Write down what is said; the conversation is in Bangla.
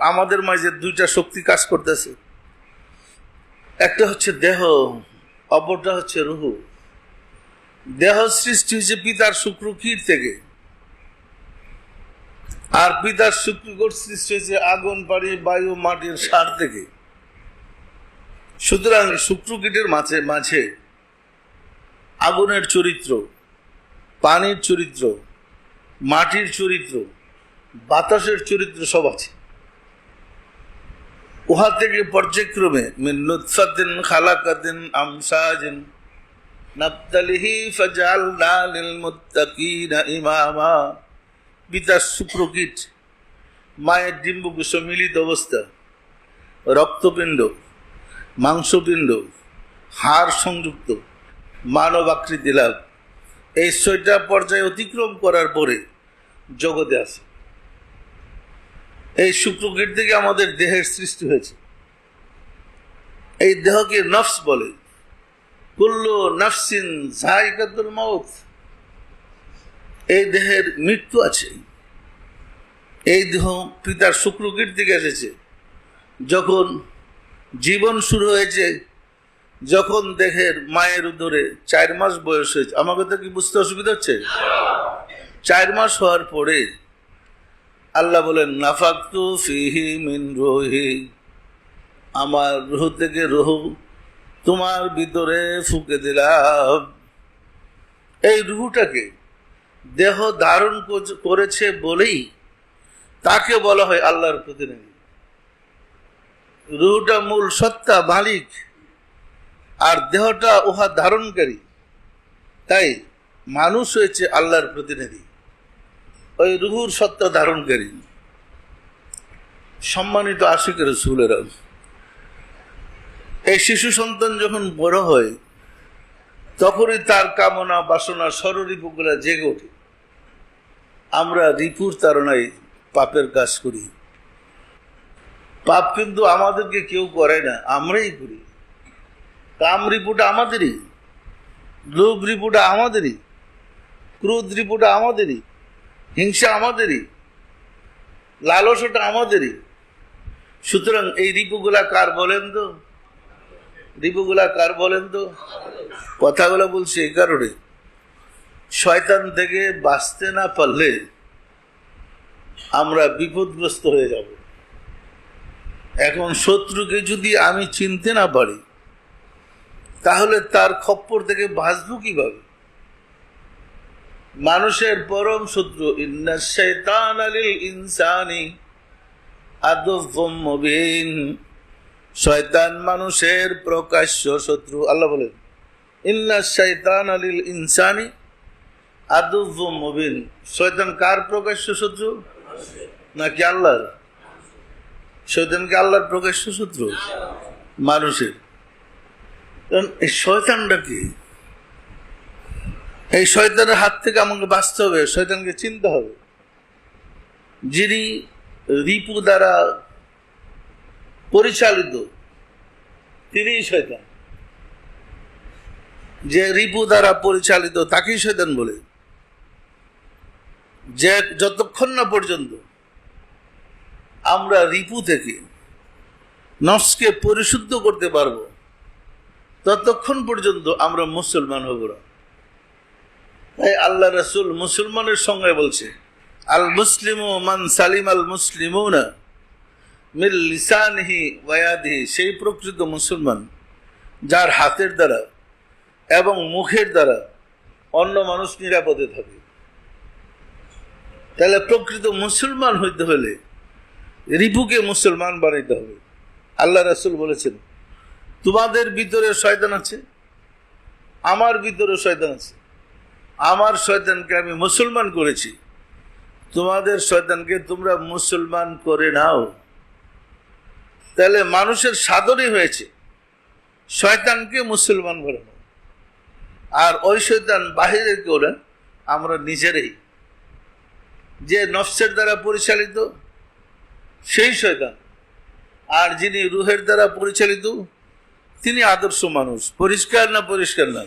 আমাদের মাঝে দুইটা শক্তি কাজ করতেছে, একটা হচ্ছে দেহ, অপরটা হচ্ছে রুহ। দেহ সৃষ্টি হয়েছে পিতার শুক্রকীট থেকে, আর পিতার শুক্রকীট সৃষ্টি হয়েছে আগুন, পানি, বায়ু, মাটির সার থেকে। সুতরাং শুক্রকীটের মাঝে মাঝে আগুনের চরিত্র, পানির চরিত্র, মাটির চরিত্র, বাতাসের চরিত্র সব আছে। উহা থেকে পর্যায়ক্রমে মিন নুতফাতিন খালাকাতিন আমসাজিন নাবতালিহি ফাজআলনা লিল মুত্তাকিনা ইমামা। পিতার শুক্রকীট, মায়ের ডিম্বকোষ মিলিত অবস্থা, রক্তপিণ্ড, মাংসপিণ্ড, হাড় সংযুক্ত মানব আকৃতি লাভ, এই ৬টা পর্যায়ে অতিক্রম করার পরে জগতে আসে। এই শুক্রকীট থেকে আমাদের দেহের সৃষ্টি হয়েছে। এই দেহকে নফস বলে। কুল্লু নফসিন যায়কাতুল মাউত। এই দেহের মৃত্যু আছে। এই দেহ পিতার শুক্রকীট থেকে এসেছে। যখন জীবন শুরু হয়েছে, যখন দেহের মায়ের উদরে 4 মাস বয়স হয়েছে, আমাকে তো কি বুঝতে অসুবিধা হচ্ছে? 4 মাস হওয়ার পরে আল্লাহ বলেন নাফাকতু ফিহি মিন রূহি, আমার রূহ থেকে রূহ তোমার ভিতরে ফুঁকে দিলাম। এই রূহটাকে দেহ ধারণ করেছে বলেই তাকে বলা হয় আল্লাহর প্রতিনিধি। রূহটা মূল সত্তা, মালিক, আর দেহটা উহা ধারণকারী। তাই মানুষ হয়েছে আল্লাহর প্রতিনিধি, ওই রূহুর সত্তা ধারণকারী। সম্মানিত আশিকের রাসূলেরা, এই শিশু সন্তান যখন বড় হয় তখনই তার কামনা বাসনা ষড়রিপুগুলা জেগে ওঠে। আমরা রিপুর তাড়নায় পাপের কাজ করি। পাপ কিন্তু আমাদেরকে কেউ করে না, আমরাই করি। কাম রিপুটা আমাদেরই, লোভ রিপুটা আমাদেরই, ক্রোধ রিপুটা আমাদেরই, হিংসা আমাদেরই, লালসাটা আমাদেরই। সুতরাং এই রিপুগুলা কার বলেন তো? রিপুগুলা কার বলেন তো? কথাগুলো বলছি এই কারণে, শয়তান থেকে বাঁচতে না পারলে আমরা বিপদগ্রস্ত হয়ে যাব। এখন শত্রুকে যদি আমি চিনতে না পারি তাহলে তার খপ্পর থেকে বাঁচবো কিভাবে? মানুষের পরম শত্রু ইন্নাশ শাইতানা লিল ইনসানি আদুউম মুবিন। শয়তান মানুষের প্রকাশ্য শত্রু। আল্লাহ বলেন ইন্নাশ শাইতানা লিল ইনসানি আদুউম মুবিন। শয়তান কার প্রকাশ্য শত্রু? নাকি আল্লাহর? শয়তান কি আল্লাহর প্রকাশ্য শত্রু? মানুষের। এই শয়তানটা কি? এই শয়তানের হাত থেকে আমাকে বাঁচতে হবে, শয়তানকে চিনতে হবে। যিনি রিপু দ্বারা পরিচালিত তিনি শয়তান। যে রিপু দ্বারা পরিচালিত তাকেই শয়তান বলে। যে যতক্ষণ না পর্যন্ত আমরা রিপু থেকে নফসকে পরিশুদ্ধ করতে পারবো ততক্ষণ পর্যন্ত আমরা মুসলমান হব না। তাই আল্লাহ রাসূল মুসলমানের সঙ্গে বলছে আল মুসলিমু মান সালিম আল মুসলিমুনা মিন লিসানিহি ওয়া ইয়াদিহি। সেই প্রকৃত মুসলমান যার হাতের দ্বারা এবং মুখের দ্বারা অন্য মানুষ নিরাপদে থাকে। তাহলে প্রকৃত মুসলমান হইতে হলে রিপুকে মুসলমান বানাইতে হবে। আল্লাহ রাসূল বলেছেন তোমাদের ভিতরে শয়তান আছে, আমার ভিতরে শয়তান আছে। আমার শয়তানকে আমি মুসলমান করেছি, তোমাদের শয়তানকে তোমরা মুসলমান করে নাও। তাহলে মানুষের সাধনই হয়েছে শয়তানকে মুসলমান বানানো। আর ওই শয়তান বাহিরে কেউ না, আমরা নিজেরাই। যে নফসের দ্বারা পরিচালিত সেই শয়তান, আর যিনি রুহের দ্বারা পরিচালিত তিনি আদর্শ মানুষ। পরিষ্কার না? পরিষ্কার না?